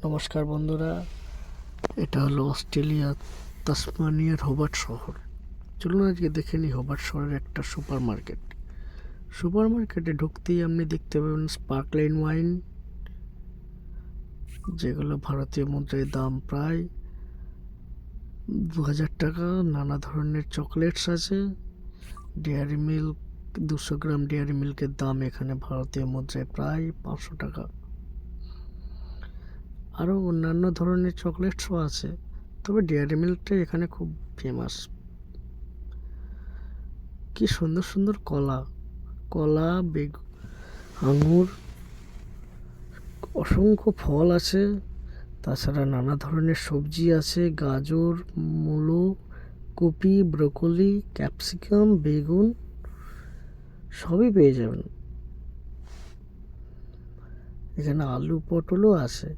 নমস্কার বন্ধুরা, এটা হলো অস্ট্রেলিয়া তাসমানিয়ার হোবার্ট শহর। চলুন আজকে দেখে নিই হোবার্ট শহরের একটা সুপার মার্কেটে ঢুকতেই আপনি দেখতে পাবেন স্পার্কলাইন ওয়াইন, যেগুলো ভারতীয় মুদ্রায় দাম প্রায় 2000 টাকা। নানা ধরনের চকলেটস আছে। ডেয়ারি মিল্ক 200 গ্রাম ডেয়ারি মিল্কের দাম এখানে ভারতীয় মুদ্রায় প্রায় 500 টাকা। আরও অন্যান্য ধরনের চকলেটসও আছে, তবে ডেয়ারি মিল্কটাই এখানে খুব ফেমাস। কি সুন্দর সুন্দর কলা, আঙুর, অসংখ্য ফল আছে। তাছাড়া নানা ধরনের সবজি আছে, গাজর, মূলো, কপি, ব্রোকলি, ক্যাপসিকাম, বেগুন সবই পেয়ে যাবেন। এখানে আলু পটলও আছে।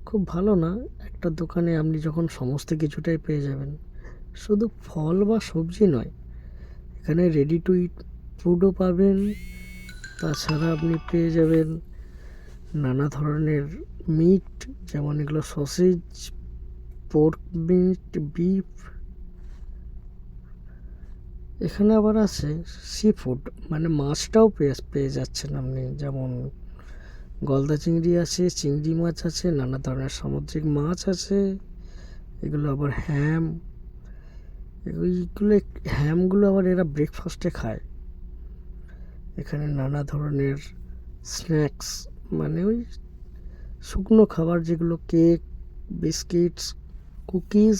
খুব ভালো না, একটা দোকানে আপনি যখন সমস্ত কিছুটাই পেয়ে যাবেন। শুধু ফল বা সবজি নয়, এখানে রেডি টু ইট ফুডও পাবেন। তাছাড়া আপনি পেয়ে যাবেন নানা ধরনের মিট, যেমন এগুলো সসেজ, পোর্ক মিট, বিফ। এখানে আবার আছে সি ফুড, মানে মাছটাও পেয়ে যাচ্ছেন আপনি, যেমন গলদা চিংড়ি আছে, চিংড়ি মাছ আছে, নানা ধরনের সামুদ্রিক মাছ আছে। এগুলো আবার হ্যামগুলো আবার এরা ব্রেকফাস্টে খায়। এখানে নানা ধরনের স্ন্যাক্স, মানে ওই শুকনো খাবার, যেগুলো কেক, বিস্কিটস, কুকিজ।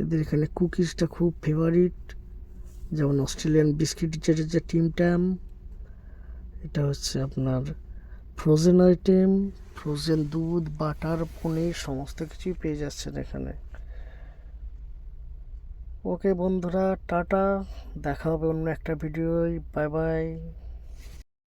এদের এখানে কুকিজটা খুব ফেভারিট, যেমন অস্ট্রেলিয়ান বিস্কিট, যেটা যে টিম ট্যাম। এটা হচ্ছে আপনার ফ্রোজেন আইটেম, ফ্রোজেন দুধ, বাটার, পনির সমস্ত কিছুই পেয়ে যাচ্ছেন এখানে। ওকে বন্ধুরা, টাটা, দেখা হবে অন্য একটা ভিডিওয়। Bye bye.